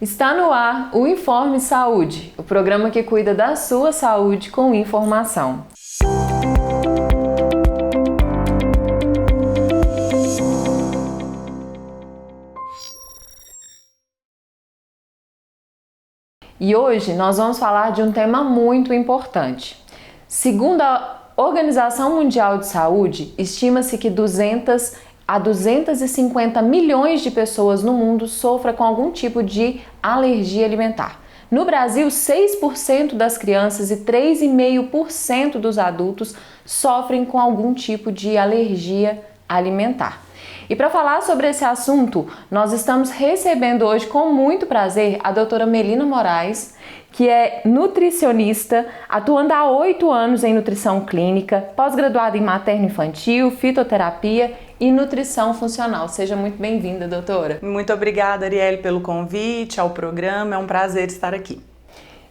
Está no ar o Informe Saúde, o programa que cuida da sua saúde com informação. E hoje nós vamos falar de um tema muito importante. Segundo a Organização Mundial de Saúde, estima-se que 200 a 250 milhões de pessoas no mundo sofrem com algum tipo de alergia alimentar. No Brasil, 6% das crianças e 3,5% dos adultos sofrem com algum tipo de alergia alimentar. E para falar sobre esse assunto, nós estamos recebendo hoje com muito prazer a doutora Melina Moraes, que é nutricionista, atuando há 8 anos em nutrição clínica, pós-graduada em materno-infantil, fitoterapia e nutrição funcional. Seja muito bem-vinda, doutora. Muito obrigada, Arielle, pelo convite ao programa. É um prazer estar aqui.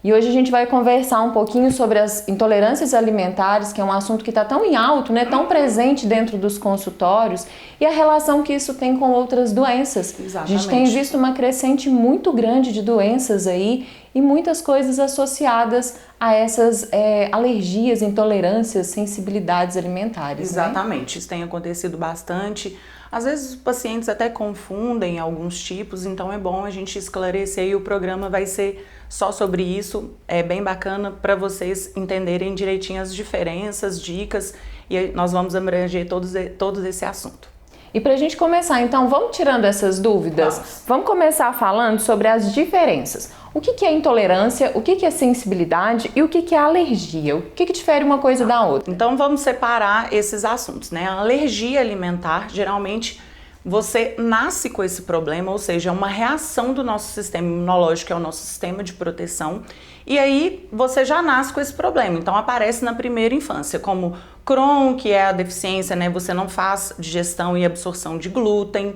E hoje a gente vai conversar um pouquinho sobre as intolerâncias alimentares, que é um assunto que está tão em alto, né, tão presente dentro dos consultórios, e a relação que isso tem com outras doenças. Exatamente. A gente tem visto uma crescente muito grande de doenças aí e muitas coisas associadas a essas alergias, intolerâncias, sensibilidades alimentares. Exatamente, né? Isso tem acontecido bastante. Às vezes os pacientes até confundem alguns tipos, então é bom a gente esclarecer e o programa vai ser só sobre isso. É bem bacana para vocês entenderem direitinho as diferenças, dicas, e nós vamos abranger todo esse assunto. E para a gente começar, então, vamos tirando essas dúvidas? Vamos começar falando sobre as diferenças. O que é intolerância, o que é sensibilidade e o que é alergia? O que difere uma coisa da outra? Então vamos separar esses assuntos, né? A alergia alimentar, geralmente você nasce com esse problema, ou seja, é uma reação do nosso sistema imunológico, que é o nosso sistema de proteção, e aí você já nasce com esse problema. Então aparece na primeira infância, como Crohn, que é a deficiência, né? Você não faz digestão e absorção de glúten.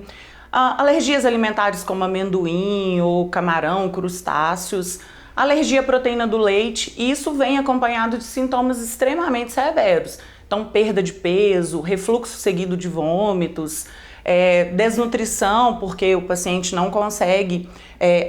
Alergias alimentares como amendoim ou camarão, crustáceos, alergia à proteína do leite, e isso vem acompanhado de sintomas extremamente severos. Então, perda de peso, refluxo seguido de vômitos, desnutrição, porque o paciente não consegue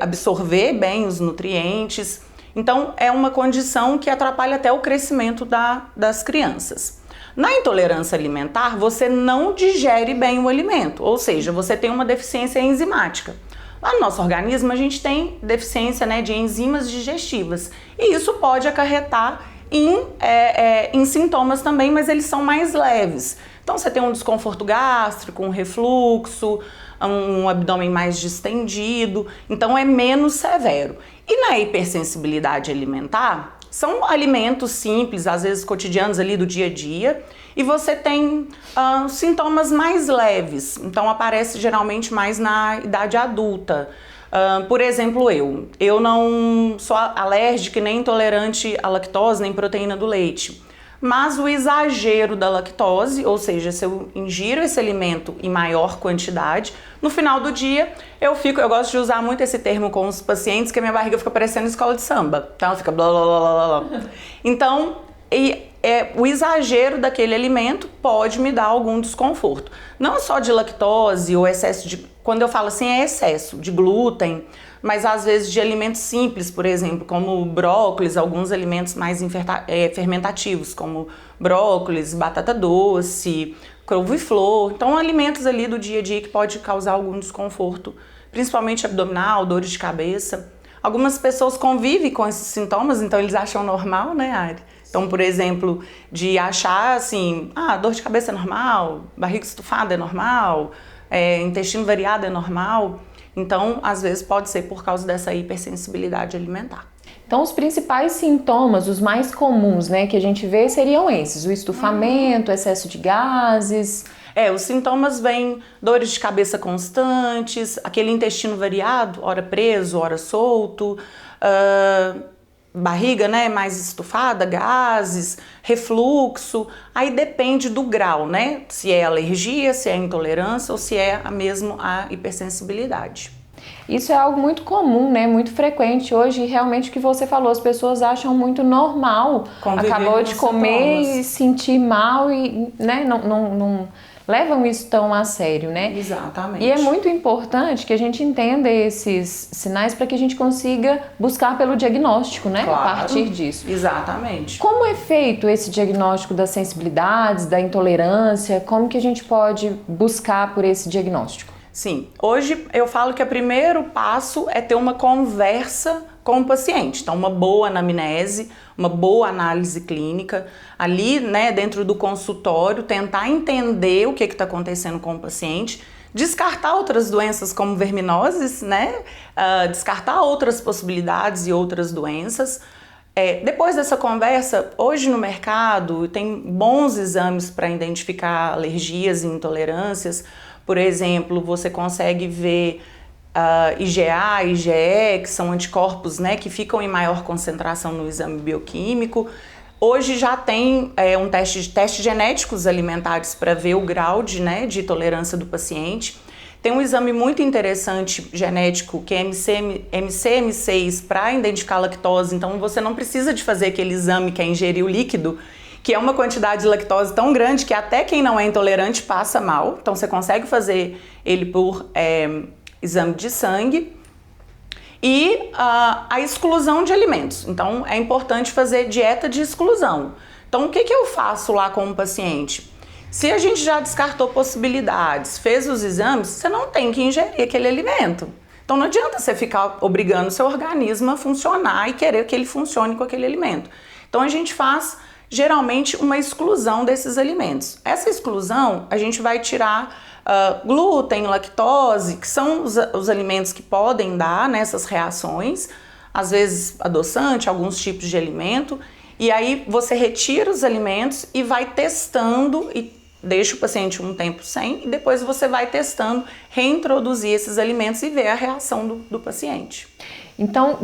absorver bem os nutrientes. Então, é uma condição que atrapalha até o crescimento das crianças. Na intolerância alimentar, você não digere bem o alimento, ou seja, você tem uma deficiência enzimática. Lá no nosso organismo, a gente tem deficiência, né, de enzimas digestivas, e isso pode acarretar em sintomas também, mas eles são mais leves. Então, você tem um desconforto gástrico, um refluxo, um abdômen mais distendido, então é menos severo. E na hipersensibilidade alimentar, são alimentos simples, às vezes cotidianos ali do dia a dia, e você tem sintomas mais leves, então aparece geralmente mais na idade adulta. Por exemplo, eu não sou alérgica e nem intolerante à lactose, nem proteína do leite. Mas o exagero da lactose, ou seja, se eu ingiro esse alimento em maior quantidade, no final do dia eu gosto de usar muito esse termo com os pacientes, que a minha barriga fica parecendo escola de samba. Então ela fica blá blá blá blá blá. Então, o exagero daquele alimento pode me dar algum desconforto. Não só de lactose ou excesso de... Quando eu falo assim, é excesso de glúten, mas às vezes de alimentos simples, por exemplo, como brócolis, alguns alimentos mais fermentativos, como brócolis, batata doce, couve-flor. Então, alimentos ali do dia a dia que pode causar algum desconforto, principalmente abdominal, dores de cabeça. Algumas pessoas convivem com esses sintomas, então eles acham normal, né, Ari? Então, por exemplo, de achar assim, dor de cabeça é normal, barriga estufada é normal, intestino variado é normal. Então, às vezes pode ser por causa dessa hipersensibilidade alimentar. Então, os principais sintomas, os mais comuns, né, que a gente vê seriam esses: o estufamento, excesso de gases. Os sintomas vêm dores de cabeça constantes, aquele intestino variado, ora preso, ora solto, barriga, né, mais estufada, gases, refluxo. Aí depende do grau, né, se é alergia, se é intolerância ou se é mesmo a hipersensibilidade. Isso é algo muito comum, né? Muito frequente hoje, e realmente o que você falou, as pessoas acham muito normal. Conviver acabou de comer sintomas. e sentir mal e, né, não levam isso tão a sério, né? Exatamente. E é muito importante que a gente entenda esses sinais para que a gente consiga buscar pelo diagnóstico, né? Claro. A partir disso. Exatamente. Como é feito esse diagnóstico das sensibilidades, da intolerância? Como que a gente pode buscar por esse diagnóstico? Sim, hoje eu falo que o primeiro passo é ter uma conversa com o paciente. Então, uma boa anamnese, uma boa análise clínica, ali, né, dentro do consultório, tentar entender o que está acontecendo com o paciente, descartar outras doenças como verminoses, né, descartar outras possibilidades e outras doenças. Depois dessa conversa, hoje no mercado tem bons exames para identificar alergias e intolerâncias. Por exemplo, você consegue ver IgA, IgE, que são anticorpos, né, que ficam em maior concentração no exame bioquímico. Hoje já tem testes genéticos alimentares para ver o grau de tolerância do paciente. Tem um exame muito interessante genético que é MCM6 para identificar a lactose, então você não precisa de fazer aquele exame que é ingerir o líquido, que é uma quantidade de lactose tão grande que até quem não é intolerante passa mal. Então você consegue fazer ele por exame de sangue. E a exclusão de alimentos. Então é importante fazer dieta de exclusão. Então o que eu faço lá com o paciente? Se a gente já descartou possibilidades, fez os exames, você não tem que ingerir aquele alimento. Então não adianta você ficar obrigando o seu organismo a funcionar e querer que ele funcione com aquele alimento. Então a gente faz geralmente uma exclusão desses alimentos. Essa exclusão a gente vai tirar glúten, lactose, que são os alimentos que podem dar nessas reações, às vezes adoçante, alguns tipos de alimento, e aí você retira os alimentos e vai testando e deixa o paciente um tempo sem, e depois você vai testando, reintroduzir esses alimentos e ver a reação do paciente. Então,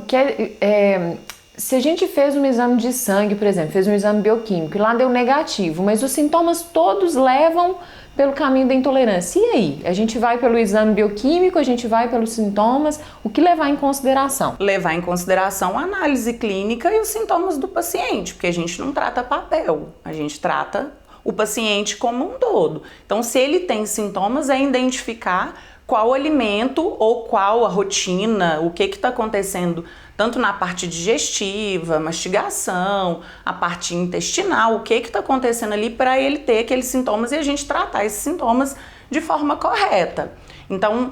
se a gente fez um exame de sangue, por exemplo, fez um exame bioquímico e lá deu negativo, mas os sintomas todos levam pelo caminho da intolerância. E aí? A gente vai pelo exame bioquímico, a gente vai pelos sintomas, o que levar em consideração? Levar em consideração a análise clínica e os sintomas do paciente, porque a gente não trata papel, a gente trata o paciente como um todo. Então, se ele tem sintomas, é identificar qual alimento ou qual a rotina, o que está acontecendo, tanto na parte digestiva, mastigação, a parte intestinal, o que está acontecendo ali para ele ter aqueles sintomas e a gente tratar esses sintomas de forma correta. Então,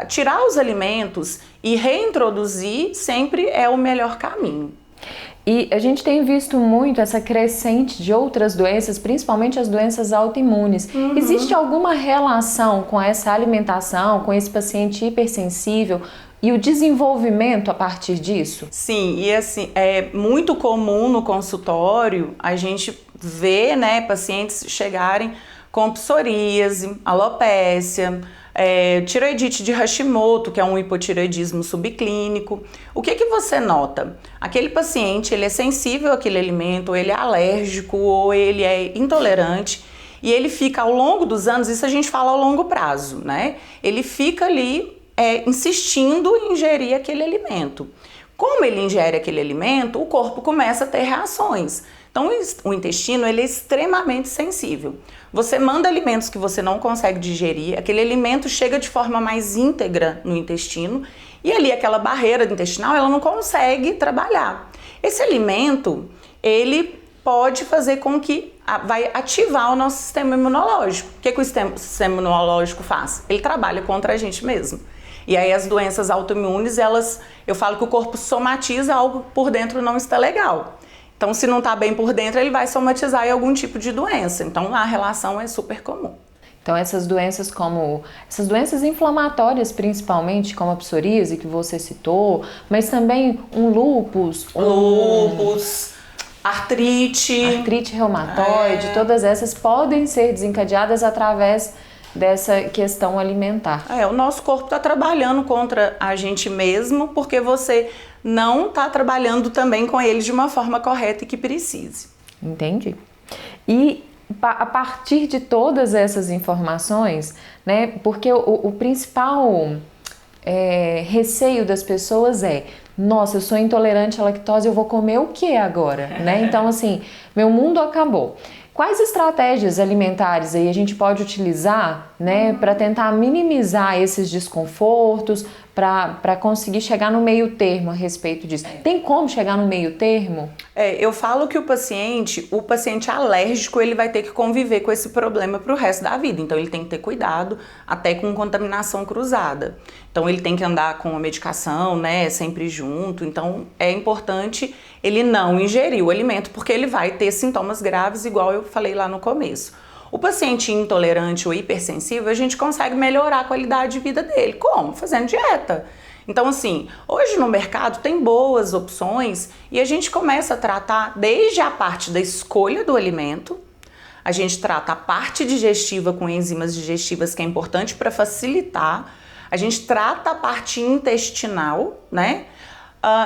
tirar os alimentos e reintroduzir sempre é o melhor caminho. E a gente tem visto muito essa crescente de outras doenças, principalmente as doenças autoimunes. Uhum. Existe alguma relação com essa alimentação, com esse paciente hipersensível e o desenvolvimento a partir disso? Sim, e assim, é muito comum no consultório a gente ver, né, pacientes chegarem com psoríase, alopécia, tireoidite de Hashimoto, que é um hipotireoidismo subclínico. O que você nota? Aquele paciente, ele é sensível àquele alimento, ou ele é alérgico, ou ele é intolerante, e ele fica ao longo dos anos, isso a gente fala ao longo prazo, né? Ele fica ali insistindo em ingerir aquele alimento. Como ele ingere aquele alimento, o corpo começa a ter reações. Então, o intestino ele é extremamente sensível. Você manda alimentos que você não consegue digerir, aquele alimento chega de forma mais íntegra no intestino e ali aquela barreira intestinal ela não consegue trabalhar. Esse alimento, ele pode fazer com que vai ativar o nosso sistema imunológico. O que o sistema imunológico faz? Ele trabalha contra a gente mesmo. E aí as doenças autoimunes, eu falo que o corpo somatiza algo por dentro não está legal. Então, se não está bem por dentro, ele vai somatizar em algum tipo de doença. Então, a relação é super comum. Então, essas doenças inflamatórias, principalmente, como a psoríase, que você citou, mas também um lúpus, artrite reumatoide, todas essas podem ser desencadeadas através dessa questão alimentar. O nosso corpo está trabalhando contra a gente mesmo, porque você não está trabalhando também com ele de uma forma correta e que precise. Entendi. E a partir de todas essas informações, né, porque o principal receio das pessoas nossa, eu sou intolerante à lactose, eu vou comer o que agora? Né? Então, assim, meu mundo acabou. Quais estratégias alimentares aí a gente pode utilizar, né, para tentar minimizar esses desconfortos, para conseguir chegar no meio termo a respeito disso? Tem como chegar no meio termo? Eu falo que o paciente alérgico, ele vai ter que conviver com esse problema para o resto da vida. Então ele tem que ter cuidado até com contaminação cruzada. Então ele tem que andar com a medicação, né, sempre junto. Então é importante ele não ingerir o alimento, porque ele vai ter sintomas graves, igual eu falei lá no começo. O paciente intolerante ou hipersensível, a gente consegue melhorar a qualidade de vida dele. Como? Fazendo dieta. Então, assim, hoje no mercado tem boas opções e a gente começa a tratar desde a parte da escolha do alimento, a gente trata a parte digestiva com enzimas digestivas, que é importante para facilitar, a gente trata a parte intestinal, né?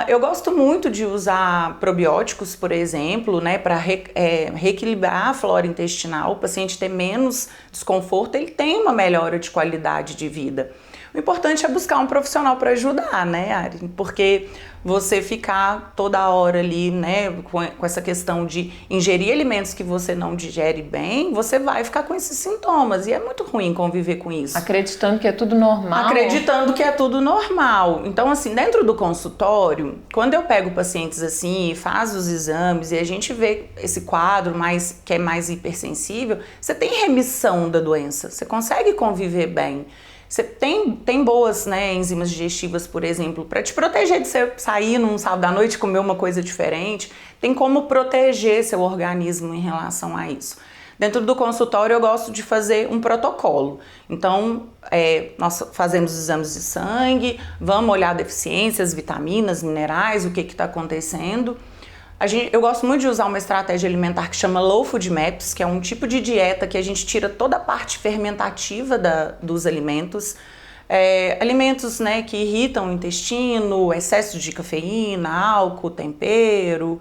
Eu gosto muito de usar probióticos, por exemplo, né, para reequilibrar a flora intestinal, o paciente ter menos desconforto, ele tem uma melhora de qualidade de vida. O importante é buscar um profissional para ajudar, né, Ari? Porque você ficar toda hora ali, né, com essa questão de ingerir alimentos que você não digere bem, você vai ficar com esses sintomas e é muito ruim conviver com isso. Acreditando que é tudo normal. Acreditando que é tudo normal. Então, assim, dentro do consultório, quando eu pego pacientes assim e faz os exames e a gente vê esse quadro que é mais hipersensível, você tem remissão da doença, você consegue conviver bem. Você tem boas, né, enzimas digestivas, por exemplo, para te proteger de você sair num sábado à noite e comer uma coisa diferente. Tem como proteger seu organismo em relação a isso. Dentro do consultório eu gosto de fazer um protocolo. Então, nós fazemos exames de sangue, vamos olhar deficiências, vitaminas, minerais, o que está acontecendo. Eu gosto muito de usar uma estratégia alimentar que chama Low Food Maps, que é um tipo de dieta que a gente tira toda a parte fermentativa dos alimentos. Alimentos, né, que irritam o intestino, excesso de cafeína, álcool, tempero.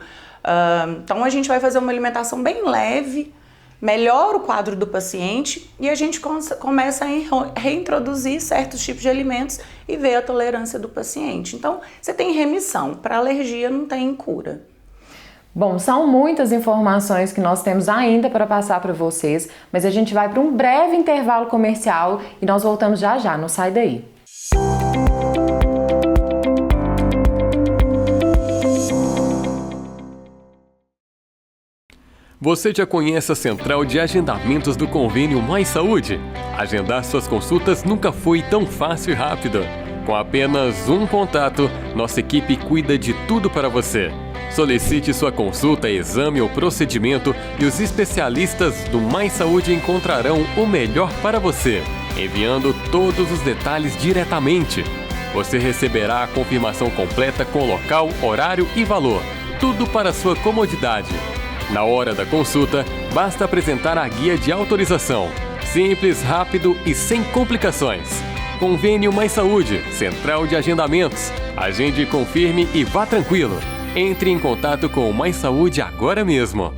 Então a gente vai fazer uma alimentação bem leve, melhora o quadro do paciente e a gente começa a reintroduzir certos tipos de alimentos e ver a tolerância do paciente. Então você tem remissão, para alergia não tem cura. Bom, são muitas informações que nós temos ainda para passar para vocês, mas a gente vai para um breve intervalo comercial e nós voltamos já já, não sai daí. Você já conhece a central de agendamentos do Convênio Mais Saúde? Agendar suas consultas nunca foi tão fácil e rápido. Com apenas um contato, nossa equipe cuida de tudo para você. Solicite sua consulta, exame ou procedimento e os especialistas do Mais Saúde encontrarão o melhor para você, enviando todos os detalhes diretamente. Você receberá a confirmação completa com local, horário e valor, tudo para sua comodidade. Na hora da consulta, basta apresentar a guia de autorização. Simples, rápido e sem complicações. Convênio Mais Saúde, Central de Agendamentos. Agende, confirme e vá tranquilo. Entre em contato com o Mais Saúde agora mesmo.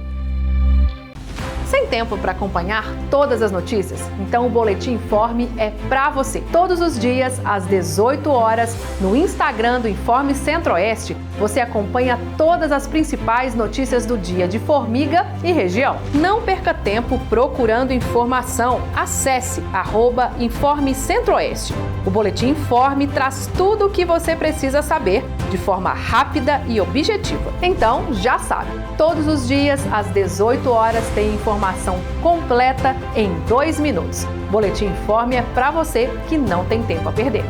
Sem tempo para acompanhar todas as notícias? Então o Boletim Informe é para você. Todos os dias, às 18 horas, no Instagram do Informe Centro-Oeste, você acompanha todas as principais notícias do dia de Formiga e região. Não perca tempo procurando informação. Acesse @Informe Centro-Oeste. O Boletim Informe traz tudo o que você precisa saber de forma rápida e objetiva. Então, já sabe, todos os dias, às 18 horas, tem informação completa em 2 minutos. Boletim Informe é para você que não tem tempo a perder.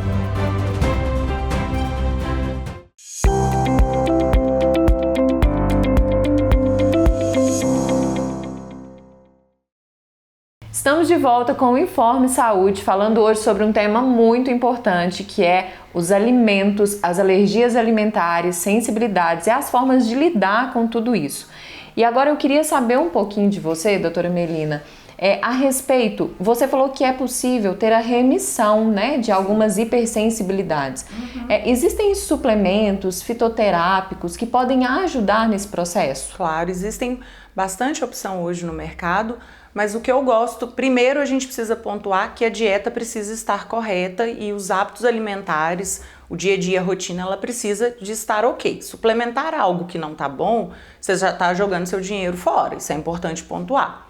Estamos de volta com o Informe Saúde, falando hoje sobre um tema muito importante, que é os alimentos, as alergias alimentares, sensibilidades e as formas de lidar com tudo isso. E agora eu queria saber um pouquinho de você, doutora Melina, a respeito, você falou que é possível ter a remissão, né, de algumas hipersensibilidades. Existem suplementos fitoterápicos que podem ajudar nesse processo? Claro, existem bastante opção hoje no mercado, mas o que eu gosto, primeiro a gente precisa pontuar que a dieta precisa estar correta e os hábitos alimentares, o dia a dia, a rotina, ela precisa de estar ok. Suplementar algo que não tá bom, você já tá jogando seu dinheiro fora, isso é importante pontuar.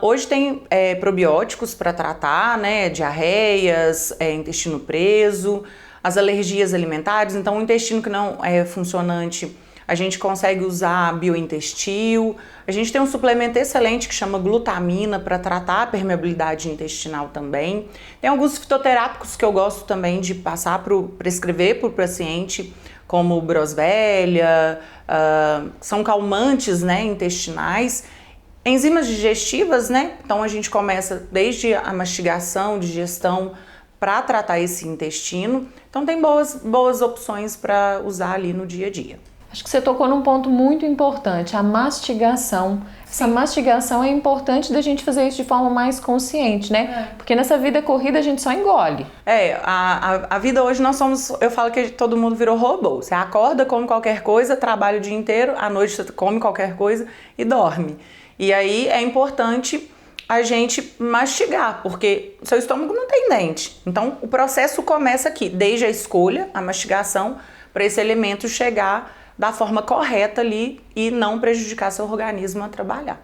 Hoje tem probióticos para tratar, né, diarreias, intestino preso, as alergias alimentares. Então, o intestino que não é funcionante, a gente consegue usar biointestil. A gente tem um suplemento excelente que chama glutamina para tratar a permeabilidade intestinal também. Tem alguns fitoterápicos que eu gosto também de prescrever para o paciente, como broswellia, são calmantes, né, intestinais. Enzimas digestivas, né? Então a gente começa desde a mastigação, digestão, para tratar esse intestino. Então tem boas opções para usar ali no dia a dia. Acho que você tocou num ponto muito importante, a mastigação. Essa mastigação é importante da gente fazer isso de forma mais consciente, né? Porque nessa vida corrida a gente só engole. A vida hoje eu falo que todo mundo virou robô. Você acorda, come qualquer coisa, trabalha o dia inteiro, à noite você come qualquer coisa e dorme. E aí é importante a gente mastigar, porque o seu estômago não tem dente. Então o processo começa aqui, desde a escolha, a mastigação, para esse alimento chegar da forma correta ali e não prejudicar seu organismo a trabalhar.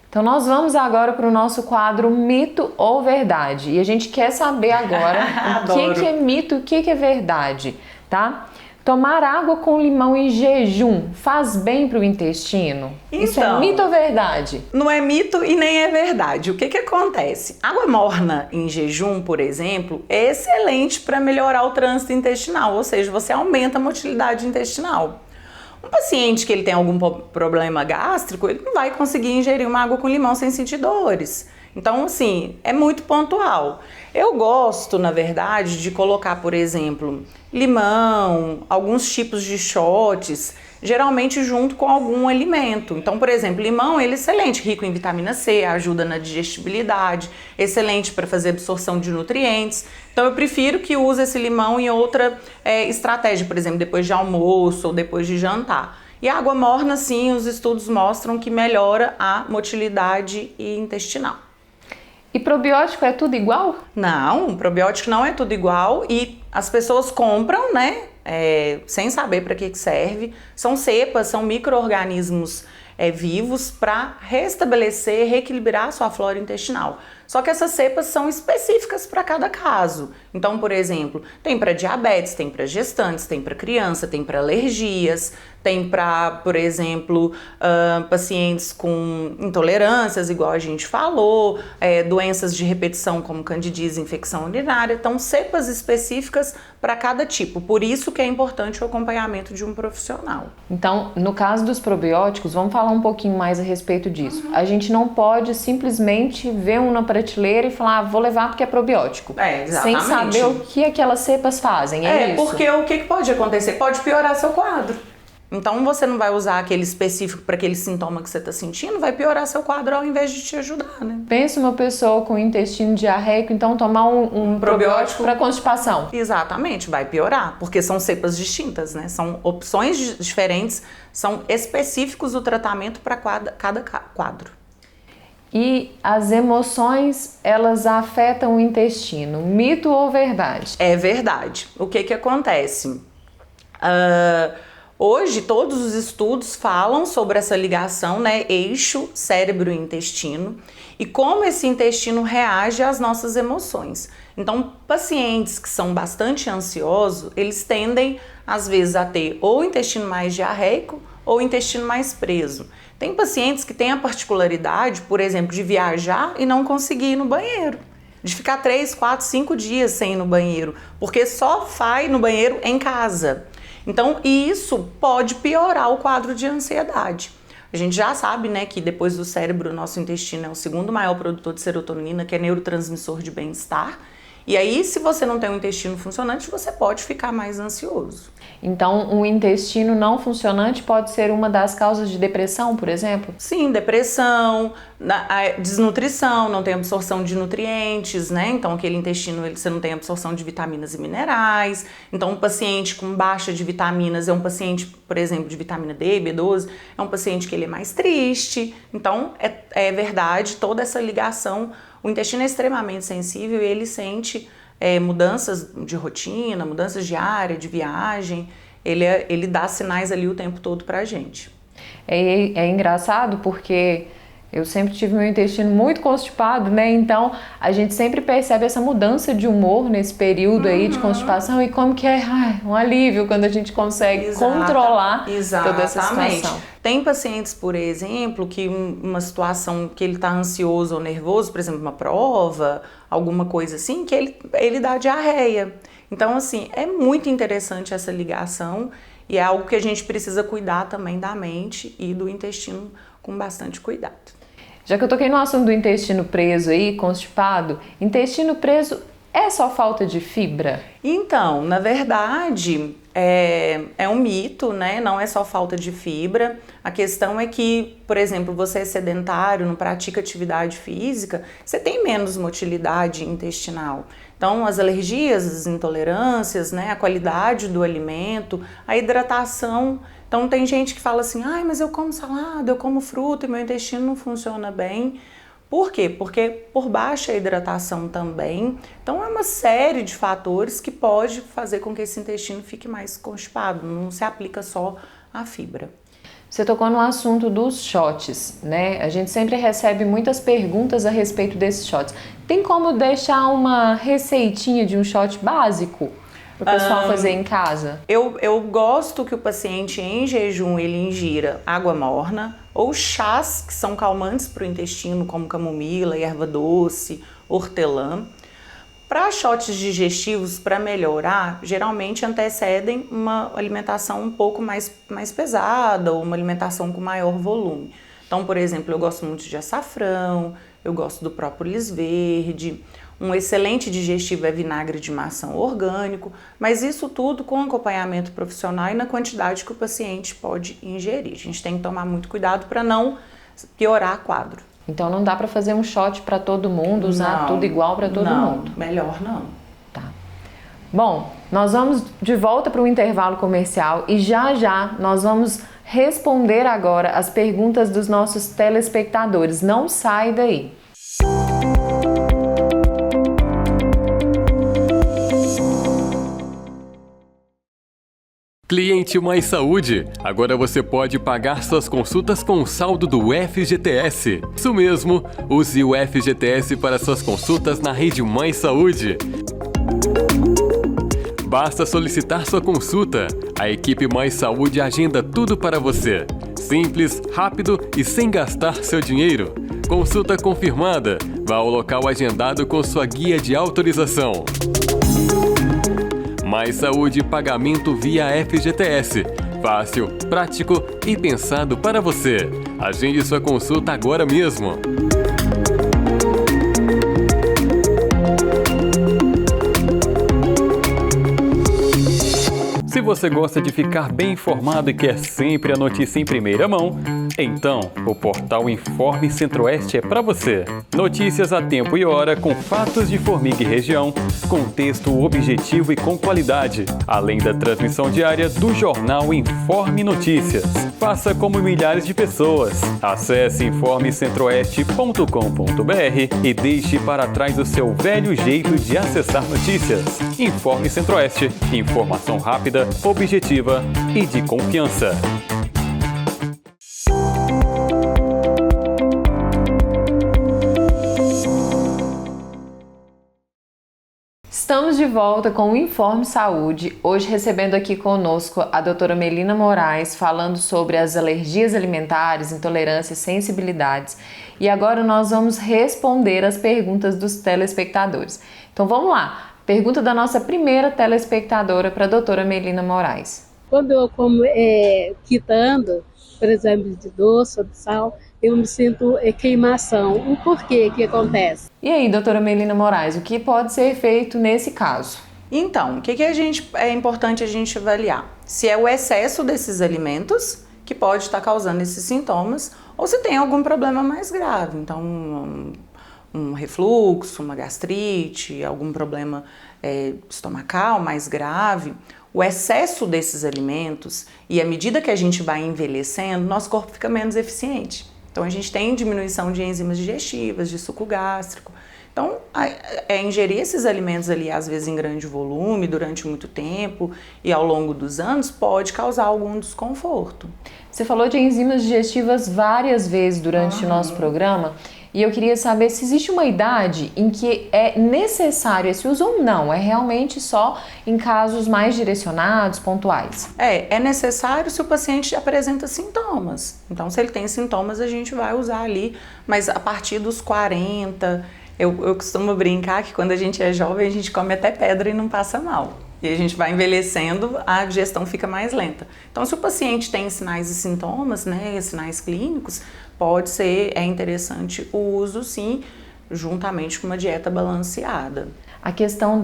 Então nós vamos agora para o nosso quadro Mito ou Verdade. E a gente quer saber agora o que é mito e o que é verdade, tá? Tomar água com limão em jejum faz bem para o intestino? Então, isso é mito ou verdade? Não é mito e nem é verdade. O que acontece? Água morna em jejum, por exemplo, é excelente para melhorar o trânsito intestinal, ou seja, você aumenta a motilidade intestinal. Um paciente que ele tem algum problema gástrico, ele não vai conseguir ingerir uma água com limão sem sentir dores. Então, assim, é muito pontual. Eu gosto, na verdade, de colocar, por exemplo, limão, alguns tipos de shots, geralmente junto com algum alimento. Então, por exemplo, limão, ele é excelente, rico em vitamina C, ajuda na digestibilidade, excelente para fazer absorção de nutrientes. Então, eu prefiro que use esse limão em outra estratégia, por exemplo, depois de almoço ou depois de jantar. E a água morna, sim, os estudos mostram que melhora a motilidade intestinal. E probiótico é tudo igual? Não, probiótico não é tudo igual e as pessoas compram, né, sem saber para que serve. São cepas, são micro-organismos vivos para restabelecer, reequilibrar a sua flora intestinal. Só que essas cepas são específicas para cada caso. Então, por exemplo, tem para diabetes, tem para gestantes, tem para criança, tem para alergias, tem para, por exemplo, pacientes com intolerâncias, igual a gente falou, doenças de repetição como candidíase, infecção urinária. Então, cepas específicas para cada tipo. Por isso que é importante o acompanhamento de um profissional. Então, no caso dos probióticos, vamos falar um pouquinho mais a respeito disso. A gente não pode simplesmente ver um na prateleira e falar, vou levar porque é probiótico. Exatamente. Sem saber o que aquelas cepas fazem, isso? Porque o que pode acontecer? Pode piorar seu quadro. Então você não vai usar aquele específico para aquele sintoma que você está sentindo, vai piorar seu quadro ao invés de te ajudar, né? Pensa uma pessoa com intestino diarreico, então tomar um probiótico para constipação. Exatamente, vai piorar, porque são cepas distintas, né? São opções diferentes, são específicos do tratamento para cada quadro. E as emoções, elas afetam o intestino, mito ou verdade? É verdade. O que acontece? Hoje, todos os estudos falam sobre essa ligação, né, eixo cérebro-intestino e como esse intestino reage às nossas emoções. Então, pacientes que são bastante ansiosos, eles tendem, às vezes, a ter ou o intestino mais diarreico ou o intestino mais preso. Tem pacientes que têm a particularidade, por exemplo, de viajar e não conseguir ir no banheiro. De ficar 3, 4, 5 dias sem ir no banheiro, porque só vai no banheiro em casa. Então, isso pode piorar o quadro de ansiedade. A gente já sabe, né, que depois do cérebro, o nosso intestino é o segundo maior produtor de serotonina, que é neurotransmissor de bem-estar. E aí, se você não tem um intestino funcionante, você pode ficar mais ansioso. Então, um intestino não funcionante pode ser uma das causas de depressão, por exemplo? Sim, depressão, desnutrição, não tem absorção de nutrientes, né? Então, aquele intestino, você não tem absorção de vitaminas e minerais. Então, um paciente com baixa de vitaminas é um paciente, por exemplo, de vitamina D, B12, é um paciente que ele é mais triste. Então, é verdade, toda essa ligação. O intestino é extremamente sensível e ele sente mudanças de rotina, mudanças de área, de viagem. Ele dá sinais ali o tempo todo pra gente. É engraçado porque Eu sempre tive meu intestino muito constipado, né? Então a gente sempre percebe essa mudança de humor nesse período aí de constipação e como que é um alívio quando a gente consegue controlar toda essa situação. Tem pacientes, por exemplo, que uma situação que ele está ansioso ou nervoso, por exemplo, uma prova, alguma coisa assim, que ele dá diarreia. Então, assim, é muito interessante essa ligação e é algo que a gente precisa cuidar também da mente e do intestino com bastante cuidado. Já que eu toquei no assunto do intestino preso aí, constipado, intestino preso é só falta de fibra? Então, na verdade, é um mito, né? Não é só falta de fibra. A questão é que, por exemplo, você é sedentário, não pratica atividade física, você tem menos motilidade intestinal. Então, as alergias, as intolerâncias, né? A qualidade do alimento, a hidratação. Então, tem gente que fala assim, mas eu como salada, eu como fruta e meu intestino não funciona bem. Por quê? Porque por baixa hidratação também. Então, é uma série de fatores que pode fazer com que esse intestino fique mais constipado. Não se aplica só à fibra. Você tocou no assunto dos shots, né? A gente sempre recebe muitas perguntas a respeito desses shots. Tem como deixar uma receitinha de um shot básico para o pessoal fazer em casa? Eu gosto que o paciente em jejum ele ingira água morna ou chás que são calmantes para o intestino, como camomila, erva doce, hortelã. Para shots digestivos, para melhorar, geralmente antecedem uma alimentação um pouco mais pesada ou uma alimentação com maior volume. Então, por exemplo, eu gosto muito de açafrão, eu gosto do própolis verde. Um excelente digestivo é vinagre de maçã orgânico, mas isso tudo com acompanhamento profissional e na quantidade que o paciente pode ingerir. A gente tem que tomar muito cuidado para não piorar o quadro. Então não dá para fazer um shot para todo mundo, usar tudo igual para todo mundo? Melhor não. Tá. Bom, nós vamos de volta para o intervalo comercial e já nós vamos responder agora as perguntas dos nossos telespectadores. Não sai daí. Cliente Mais Saúde, agora você pode pagar suas consultas com o saldo do FGTS. Isso mesmo, use o FGTS para suas consultas na rede Mais Saúde. Basta solicitar sua consulta. A equipe Mais Saúde agenda tudo para você. Simples, rápido e sem gastar seu dinheiro. Consulta confirmada. Vá ao local agendado com sua guia de autorização. Mais Saúde pagamento via FGTS. Fácil, prático e pensado para você. Agende sua consulta agora mesmo. Se você gosta de ficar bem informado e quer sempre a notícia em primeira mão, então o portal Informe Centro-Oeste é para você. Notícias a tempo e hora com fatos de Formiga e região, com texto objetivo e com qualidade, além da transmissão diária do jornal Informe Notícias. Faça como milhares de pessoas. Acesse informecentroeste.com.br e deixe para trás o seu velho jeito de acessar notícias. Informe Centro-Oeste. Informação rápida, objetiva e de confiança. Estamos de volta com o Informe Saúde, hoje recebendo aqui conosco a doutora Melina Moraes, falando sobre as alergias alimentares, intolerâncias, sensibilidades. E agora nós vamos responder as perguntas dos telespectadores. Então vamos lá, pergunta da nossa primeira telespectadora para a doutora Melina Moraes. Quando eu como quitando, por exemplo, de doce ou de sal, eu me sinto queimação. O porquê que acontece? E aí, doutora Melina Moraes, o que pode ser feito nesse caso? Então, o que é importante a gente avaliar? Se é o excesso desses alimentos que pode estar causando esses sintomas ou se tem algum problema mais grave. Então, um refluxo, uma gastrite, algum problema estomacal mais grave. O excesso desses alimentos e à medida que a gente vai envelhecendo, nosso corpo fica menos eficiente. Então a gente tem diminuição de enzimas digestivas, de suco gástrico. Então, ingerir esses alimentos ali, às vezes em grande volume, durante muito tempo e ao longo dos anos, pode causar algum desconforto. Você falou de enzimas digestivas várias vezes durante o nosso programa e eu queria saber se existe uma idade em que é necessário esse uso ou não, é realmente só em casos mais direcionados, pontuais? É necessário se o paciente apresenta sintomas. Então, se ele tem sintomas, a gente vai usar ali, mas a partir dos 40... Eu costumo brincar que quando a gente é jovem, a gente come até pedra e não passa mal. E a gente vai envelhecendo, a digestão fica mais lenta. Então, se o paciente tem sinais e sintomas, né, sinais clínicos, é interessante o uso, sim, juntamente com uma dieta balanceada. A questão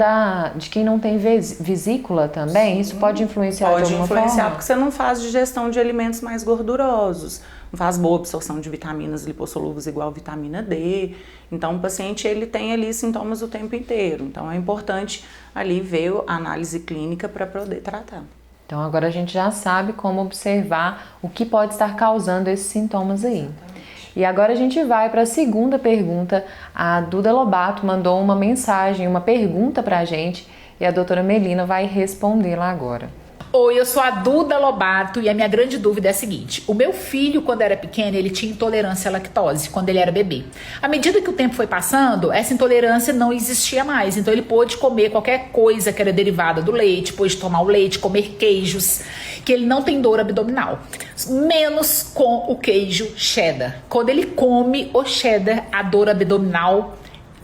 de quem não tem vesícula também, sim, isso pode influenciar de alguma forma? Pode influenciar porque você não faz digestão de alimentos mais gordurosos, não faz boa absorção de vitaminas lipossolúveis igual vitamina D. Então, o paciente ele tem ali sintomas o tempo inteiro. Então, é importante ali ver a análise clínica para poder tratar. Então, agora a gente já sabe como observar o que pode estar causando esses sintomas aí. Exatamente. E agora a gente vai para a segunda pergunta. A Duda Lobato mandou uma mensagem, uma pergunta para a gente e a doutora Melina vai respondê-la agora. Oi, eu sou a Duda Lobato e a minha grande dúvida é a seguinte: o meu filho, quando era pequeno, ele tinha intolerância à lactose, quando ele era bebê. À medida que o tempo foi passando, essa intolerância não existia mais, então ele pôde comer qualquer coisa que era derivada do leite, pôde tomar o leite, comer queijos, que ele não tem dor abdominal, menos com o queijo cheddar. Quando ele come o cheddar, a dor abdominal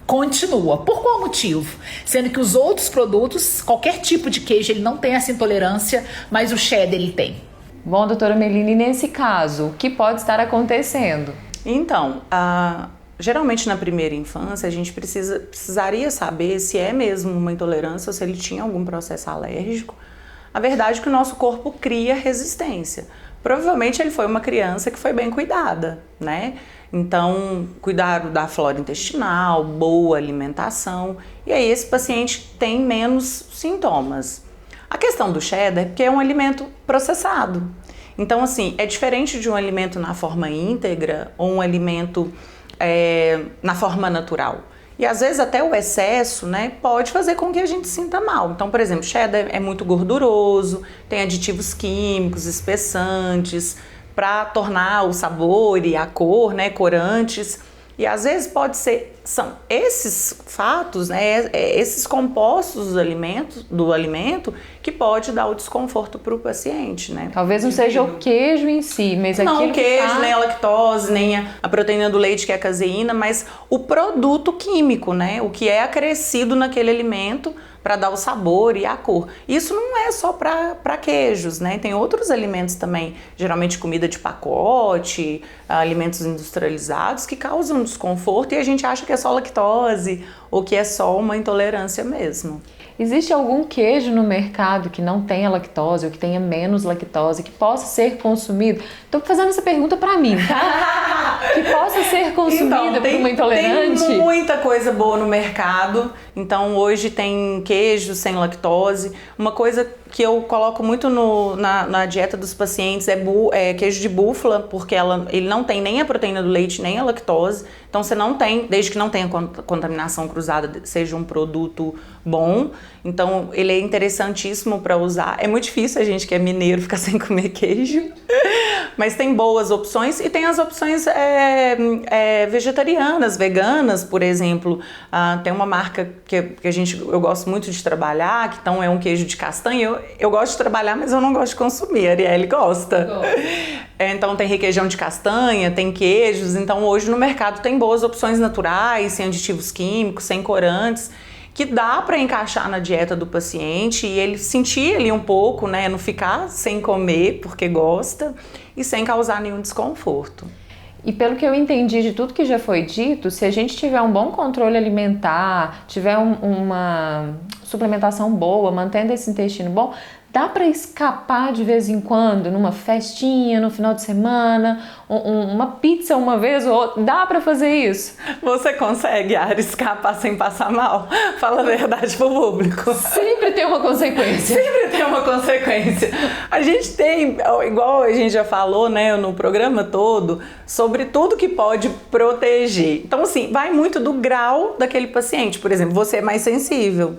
continua. Por qual motivo? Sendo que os outros produtos, qualquer tipo de queijo, ele não tem essa intolerância, mas o cheddar ele tem. Bom, doutora Melina, e nesse caso, o que pode estar acontecendo? Então, geralmente na primeira infância, a gente precisaria saber se é mesmo uma intolerância ou se ele tinha algum processo alérgico. A verdade é que o nosso corpo cria resistência. Provavelmente ele foi uma criança que foi bem cuidada, né? Então, cuidado da flora intestinal, boa alimentação, e aí esse paciente tem menos sintomas. A questão do cheddar é porque é um alimento processado. Então, assim, é diferente de um alimento na forma íntegra ou um alimento na forma natural. E às vezes até o excesso, né, pode fazer com que a gente sinta mal. Então, por exemplo, cheddar é muito gorduroso, tem aditivos químicos, espessantes, para tornar o sabor e a cor, né, corantes. E às vezes são esses fatos, né, esses compostos do alimento que pode dar o desconforto para o paciente, né? Talvez não seja o queijo em si, mas aquilo não o queijo, nem a lactose, nem a proteína do leite, que é a caseína, mas o produto químico, né? O que é acrescido naquele alimento para dar o sabor e a cor. Isso não é só para queijos, né? Tem outros alimentos também, geralmente comida de pacote, alimentos industrializados que causam desconforto e a gente acha que é só lactose ou que é só uma intolerância mesmo. Existe algum queijo no mercado que não tenha lactose ou que tenha menos lactose, que possa ser consumido? Estou fazendo essa pergunta para mim, tá? Que possa ser consumida por uma intolerante? Tem muita coisa boa no mercado. Então hoje tem queijo sem lactose. Uma coisa que eu coloco muito na dieta dos pacientes é queijo de búfala, porque ele não tem nem a proteína do leite, nem a lactose. Então você não tem, desde que não tenha contaminação cruzada, seja um produto bom. Então ele é interessantíssimo para usar. É muito difícil a gente que é mineiro ficar sem comer queijo, mas tem boas opções e tem as opções vegetarianas, veganas, por exemplo. Tem uma marca que eu gosto muito de trabalhar, que então é um queijo de castanha. Eu gosto de trabalhar, mas eu não gosto de consumir. A Arielle gosta. Então tem requeijão de castanha, tem queijos. Então hoje no mercado tem boas opções naturais, sem aditivos químicos, sem corantes, que dá para encaixar na dieta do paciente e ele sentir ali um pouco, né, não ficar sem comer porque gosta e sem causar nenhum desconforto. E pelo que eu entendi de tudo que já foi dito, se a gente tiver um bom controle alimentar, tiver uma suplementação boa, mantendo esse intestino bom, Dá para escapar de vez em quando, numa festinha, no final de semana, uma pizza uma vez ou outra? Dá para fazer isso? Você consegue, Ari, escapar sem passar mal? Fala a verdade pro público. Sempre tem uma consequência. Sempre tem uma consequência. A gente tem, igual a gente já falou, né, no programa todo, sobre tudo que pode proteger. Então, assim, vai muito do grau daquele paciente. Por exemplo, você é mais sensível.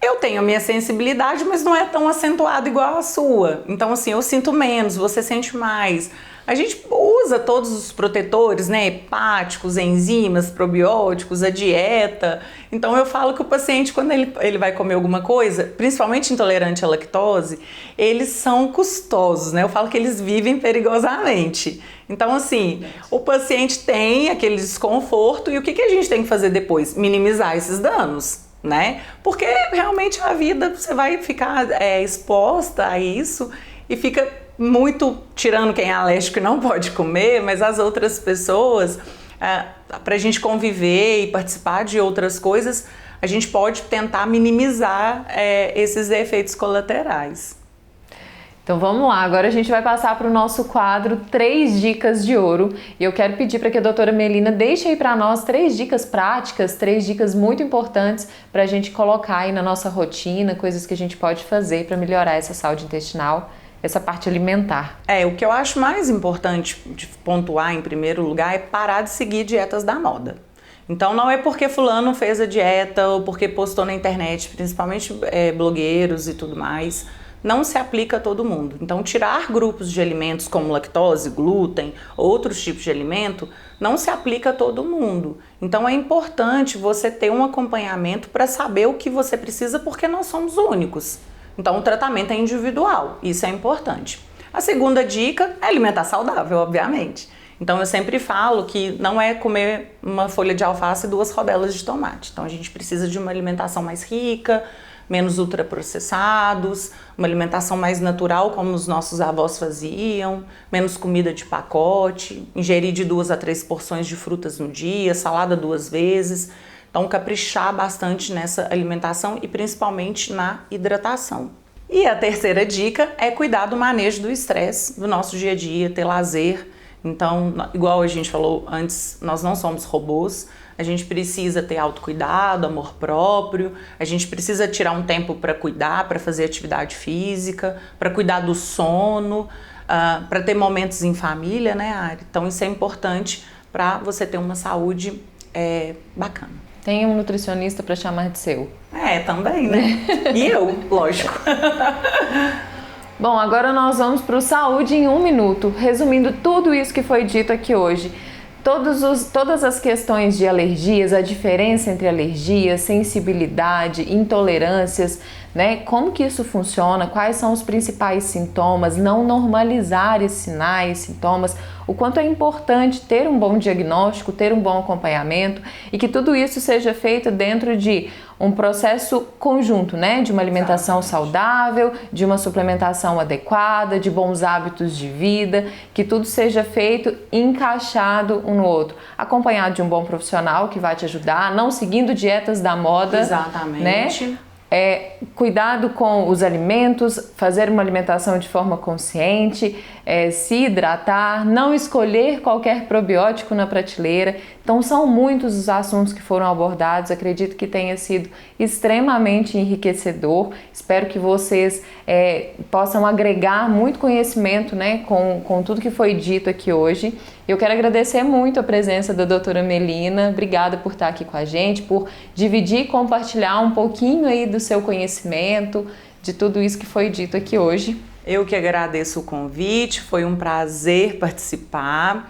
Eu tenho a minha sensibilidade, mas não é tão acentuada igual a sua. Então, assim, eu sinto menos, você sente mais. A gente usa todos os protetores, né? Hepáticos, enzimas, probióticos, a dieta. Então, eu falo que o paciente, quando ele vai comer alguma coisa, principalmente intolerante à lactose, eles são custosos, né? Eu falo que eles vivem perigosamente. Então, assim, o paciente tem aquele desconforto e o que a gente tem que fazer depois? Minimizar esses danos. Né? Porque realmente a vida você vai ficar exposta a isso e fica muito, tirando quem é alérgico e não pode comer, mas as outras pessoas, para a gente conviver e participar de outras coisas, a gente pode tentar minimizar esses efeitos colaterais. Então vamos lá, agora a gente vai passar para o nosso quadro 3 dicas de ouro e eu quero pedir para que a doutora Melina deixe aí para nós 3 dicas práticas, 3 dicas muito importantes para a gente colocar aí na nossa rotina, coisas que a gente pode fazer para melhorar essa saúde intestinal, essa parte alimentar. O que eu acho mais importante de pontuar em primeiro lugar é parar de seguir dietas da moda. Então não é porque fulano fez a dieta ou porque postou na internet, principalmente blogueiros e tudo mais, não se aplica a todo mundo. Então, tirar grupos de alimentos como lactose, glúten, outros tipos de alimento, não se aplica a todo mundo. Então, é importante você ter um acompanhamento para saber o que você precisa, porque nós somos únicos. Então, o tratamento é individual, isso é importante. A segunda dica é alimentar saudável, obviamente. Então, eu sempre falo que não é comer uma folha de alface e 2 rodelas de tomate. Então, a gente precisa de uma alimentação mais rica, menos ultraprocessados, uma alimentação mais natural, como os nossos avós faziam, menos comida de pacote, ingerir de 2 a 3 porções de frutas no dia, salada 2 vezes. Então, caprichar bastante nessa alimentação e principalmente na hidratação. E a terceira dica é cuidar do manejo do estresse do nosso dia a dia, ter lazer. Então, igual a gente falou antes, nós não somos robôs. A gente precisa ter autocuidado, amor próprio, a gente precisa tirar um tempo para cuidar, para fazer atividade física, para cuidar do sono, para ter momentos em família, né, Ari? Então isso é importante para você ter uma saúde bacana. Tem um nutricionista para chamar de seu. Também, né? E eu, lógico. Bom, agora nós vamos para o Saúde em 1 minuto, resumindo tudo isso que foi dito aqui hoje. Todas as questões de alergias, a diferença entre alergias, sensibilidade, intolerâncias, né? Como que isso funciona, quais são os principais sintomas, não normalizar esses sinais, sintomas, o quanto é importante ter um bom diagnóstico, ter um bom acompanhamento e que tudo isso seja feito dentro de um processo conjunto, né? De uma alimentação saudável, de uma suplementação adequada, de bons hábitos de vida, que tudo seja feito encaixado um no outro, acompanhado de um bom profissional que vai te ajudar, não seguindo dietas da moda. Exatamente. Né? Cuidado com os alimentos, fazer uma alimentação de forma consciente, se hidratar, não escolher qualquer probiótico na prateleira. Então são muitos os assuntos que foram abordados, acredito que tenha sido extremamente enriquecedor. Espero que vocês possam agregar muito conhecimento, né, com tudo que foi dito aqui hoje. Eu quero agradecer muito a presença da doutora Melina, obrigada por estar aqui com a gente, por dividir e compartilhar um pouquinho aí do seu conhecimento, de tudo isso que foi dito aqui hoje. Eu que agradeço o convite, foi um prazer participar.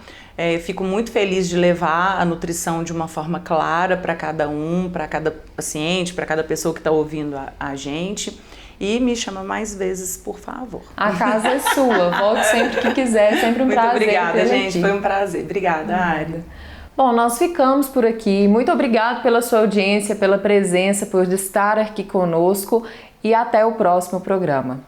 Fico muito feliz de levar a nutrição de uma forma clara para cada para cada paciente, para cada pessoa que está ouvindo a gente. E me chama mais vezes, por favor. A casa é sua, volte sempre que quiser, sempre um muito prazer. Muito obrigada, gente, aqui. foi um prazer. Obrigada, Ari. Bom, nós ficamos por aqui. Muito obrigado pela sua audiência, pela presença, por estar aqui conosco e até o próximo programa.